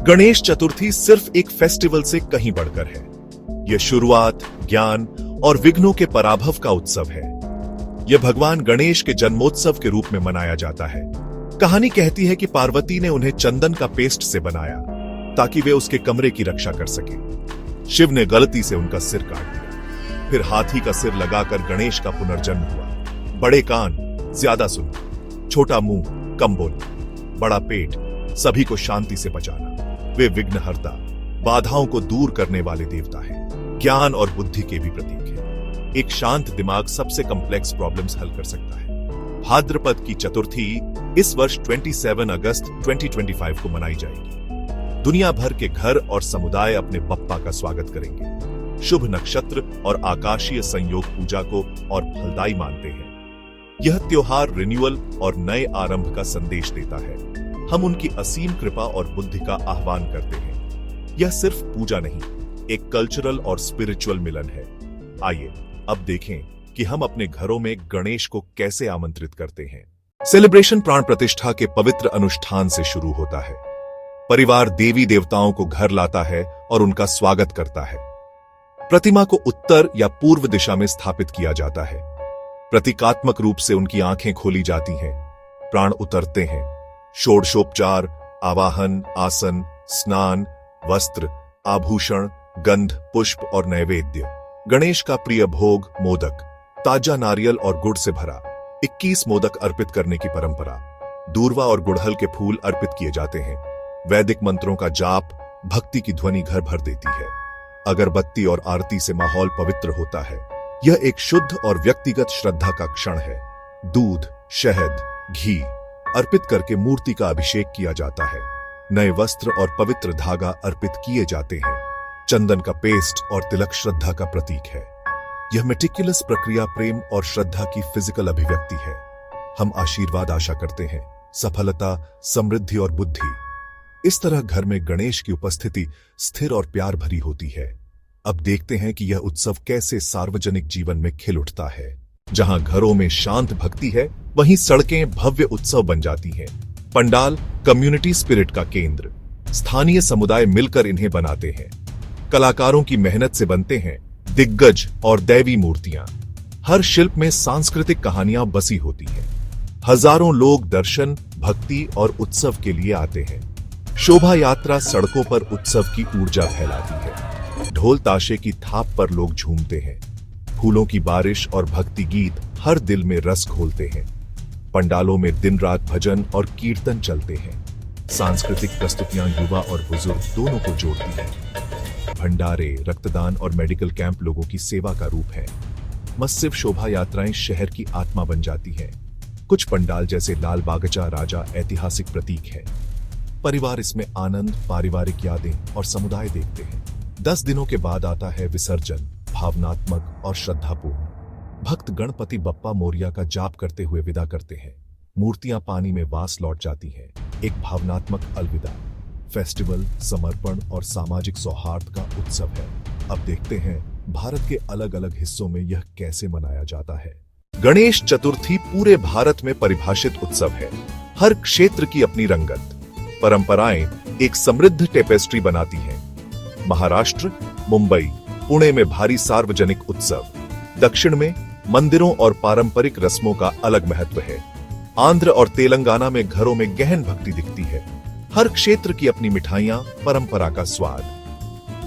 गणेश चतुर्थी सिर्फ एक फेस्टिवल से कहीं बढ़कर है। यह शुरुआत, ज्ञान और विघ्नों के पराभव का उत्सव है। यह भगवान गणेश के जन्मोत्सव के रूप में मनाया जाता है। कहानी कहती है कि पार्वती ने उन्हें चंदन का पेस्ट से बनाया ताकि वे उसके कमरे की रक्षा कर सके। शिव ने गलती से उनका सिर काट दिया। फिर हाथी का सिर लगाकर गणेश का पुनर्जन्म हुआ। बड़े कान, ज्यादा सुनना, छोटा मुंह, कम बोलना, बड़ा पेट, सभी को शांति से बचाना। वे विघ्नहर्ता, बाधाओं को दूर करने वाले देवता हैं। ज्ञान और बुद्धि के भी प्रतीक हैं। एक शांत दिमाग सबसे कॉम्प्लेक्स प्रॉब्लम्स हल कर सकता है। भाद्रपद की चतुर्थी इस वर्ष 27 अगस्त 2025 को मनाई जाएगी। दुनिया भर के घर और समुदाय अपने बप्पा का स्वागत करेंगे। शुभ नक्षत्र और आकाशीय संयोग पूजा को और फलदायी मानते हैं। यह त्योहार रिन्यूअल और नए आरंभ का संदेश देता है। हम उनकी असीम कृपा और बुद्धि का आह्वान करते हैं। यह सिर्फ पूजा नहीं, एक कल्चरल और स्पिरिचुअल मिलन है। आइए अब देखें कि हम अपने घरों में गणेश को कैसे आमंत्रित करते हैं। सेलिब्रेशन प्राण प्रतिष्ठा के पवित्र अनुष्ठान से शुरू होता है। परिवार देवी देवताओं को घर लाता है और उनका स्वागत करता है। प्रतिमा को उत्तर या पूर्व दिशा में स्थापित किया जाता है। प्रतीकात्मक रूप से उनकी आंखें खोली जाती हैं, प्राण उतरते हैं। षोडशोपचार, आवाहन, आसन, स्नान, वस्त्र, आभूषण, गंध, पुष्प और नैवेद्य। गणेश का प्रिय भोग मोदक, ताजा नारियल और गुड़ से भरा 21 मोदक अर्पित करने की परंपरा। दूर्वा और गुड़हल के फूल अर्पित किए जाते हैं। वैदिक मंत्रों का जाप, भक्ति की ध्वनि घर भर देती है। अगरबत्ती और आरती से माहौल पवित्र होता है। यह एक शुद्ध और व्यक्तिगत श्रद्धा का क्षण है। दूध, शहद, घी अर्पित करके मूर्ति का अभिषेक किया जाता है। नए वस्त्र और पवित्र धागा अर्पित किए जाते हैं। चंदन का पेस्ट और तिलक श्रद्धा का प्रतीक है। यह मेटिकुलस प्रक्रिया प्रेम और श्रद्धा की फिजिकल अभिव्यक्ति है। हम आशीर्वाद आशा करते हैं, सफलता, समृद्धि और बुद्धि। इस तरह घर में गणेश की उपस्थिति स्थिर और प्यार भरी होती है। अब देखते हैं कि यह उत्सव कैसे सार्वजनिक जीवन में खिल उठता है। जहां घरों में शांत भक्ति है, वहीं सड़कें भव्य उत्सव बन जाती हैं। पंडाल कम्युनिटी स्पिरिट का केंद्र। स्थानीय समुदाय मिलकर इन्हें बनाते हैं। कलाकारों की मेहनत से बनते हैं दिग्गज और दैवी मूर्तियां। हर शिल्प में सांस्कृतिक कहानियां बसी होती हैं। हजारों लोग दर्शन, भक्ति और उत्सव के लिए आते हैं। शोभा यात्रा सड़कों पर उत्सव की ऊर्जा फैलाती है। ढोल ताशे की थाप पर लोग झूमते हैं। फूलों की बारिश और भक्ति गीत हर दिल में रस घोलते हैं। पंडालों में दिन रात भजन और कीर्तन चलते हैं। सांस्कृतिक प्रस्तुतियां युवा और बुजुर्ग दोनों को जोड़ती हैं। भंडारे, रक्तदान और मेडिकल कैंप लोगों की सेवा का रूप है। मस्सिव शोभा यात्राएं शहर की आत्मा बन जाती हैं। कुछ पंडाल जैसे लाल बागचा राजा ऐतिहासिक प्रतीक है। परिवार इसमें आनंद, पारिवारिक यादें और समुदाय देखते हैं। 10 दिनों के बाद आता है विसर्जन, भावनात्मक और श्रद्धापूर्ण। भक्त गणपति बप्पा मोरिया का जाप करते हुए विदा करते हैं। मूर्तियां पानी में वास लौट जाती हैं। एक भावनात्मक अलविदा। फेस्टिवल समर्पण और सामाजिक सौहार्द का उत्सव है। अब देखते हैं भारत के अलग अलग हिस्सों में यह कैसे मनाया जाता है। गणेश चतुर्थी पूरे भारत में परिभाषित उत्सव है। हर क्षेत्र की अपनी रंगत, परंपराएं एक समृद्ध टेपेस्ट्री बनाती हैं। महाराष्ट्र, मुंबई, पुणे में भारी सार्वजनिक उत्सव। दक्षिण में मंदिरों और पारंपरिक रस्मों का अलग महत्व है। आंध्र और तेलंगाना में घरों में गहन भक्ति दिखती है। हर क्षेत्र की अपनी मिठाइयां, परंपरा का स्वाद।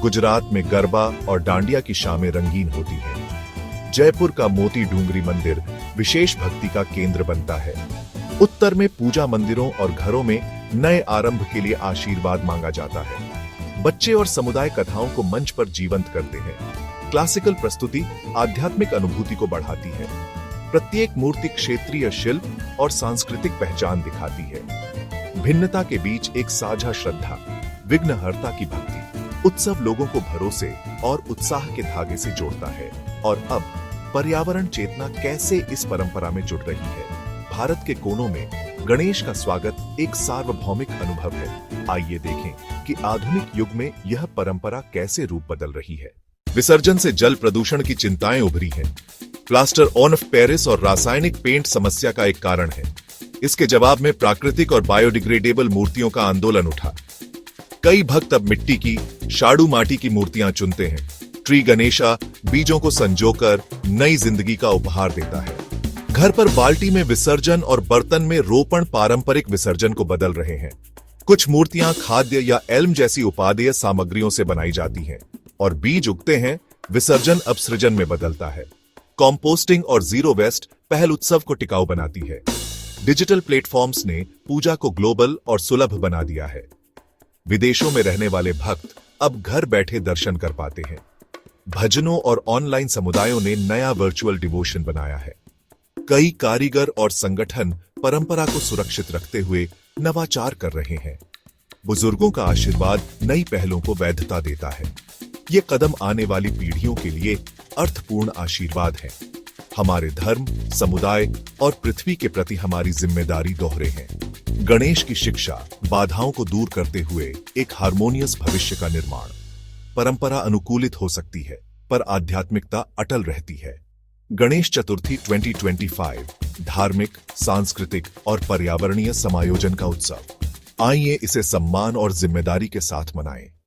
गुजरात में गरबा और डांडिया की शामें रंगीन होती हैं। जयपुर का मोती डूंगरी मंदिर विशेष भक्ति का केंद्र बनता है। उत्तर में पूजा मंदिरों और घरों में नए आरंभ के लिए आशीर्वाद मांगा जाता है। बच्चे और समुदाय कथाओं को मंच पर जीवंत करते हैं। क्लासिकल प्रस्तुति आध्यात्मिक अनुभूति को बढ़ाती है। प्रत्येक मूर्ति क्षेत्रीय शिल्प और सांस्कृतिक पहचान दिखाती है। भिन्नता के बीच एक साझा श्रद्धा, विघ्नहर्ता की भक्ति। उत्सव लोगों को भरोसे और उत्साह के धागे से जोड़ता है। और अब पर्यावरण चेतना कैसे इस परंपरा में जुड़ रही है। भारत के कोनों में गणेश का स्वागत एक सार्वभौमिक अनुभव है। आइए देखें कि आधुनिक युग में यह परंपरा कैसे रूप बदल रही है। विसर्जन से जल प्रदूषण की चिंताएं उभरी हैं। प्लास्टर ऑन पेरिस और रासायनिक पेंट समस्या का एक कारण है। इसके जवाब में प्राकृतिक और बायोडिग्रेडेबल मूर्तियों का आंदोलन उठा। कई भक्त अब मिट्टी की, शाड़ू माटी की मूर्तियां चुनते हैं। ट्री गणेशा बीजों को संजोकर नई जिंदगी का उपहार देता है। घर पर बाल्टी में विसर्जन और बर्तन में रोपण पारंपरिक विसर्जन को बदल रहे हैं। कुछ मूर्तियां खाद्य या एल्म जैसी उपादेय सामग्रियों से बनाई जाती हैं और बीज उगते हैं, विसर्जन अब सृजन में बदलता है। कॉम्पोस्टिंग और जीरो वेस्ट पहल उत्सव को टिकाऊ बनाती है। डिजिटल प्लेटफॉर्म्स ने पूजा को ग्लोबल और सुलभ बना दिया है। विदेशों में रहने वाले भक्त अब घर बैठे दर्शन कर पाते हैं। भजनों और ऑनलाइन समुदायों ने नया वर्चुअल डिवोशन बनाया है। कई कारीगर और संगठन परंपरा को सुरक्षित रखते हुए नवाचार कर रहे हैं। बुजुर्गों का आशीर्वाद नई पहलों को वैधता देता है। ये कदम आने वाली पीढ़ियों के लिए अर्थपूर्ण आशीर्वाद है। हमारे धर्म, समुदाय और पृथ्वी के प्रति हमारी जिम्मेदारी दोहरे हैं। गणेश की शिक्षा बाधाओं को दूर करते हुए एक हार्मोनियस भविष्य का निर्माण। परंपरा अनुकूलित हो सकती है, पर आध्यात्मिकता अटल रहती है। गणेश चतुर्थी 2025 धार्मिक, सांस्कृतिक और पर्यावरणीय समायोजन का उत्सव। आइए इसे सम्मान और जिम्मेदारी के साथ मनाएं।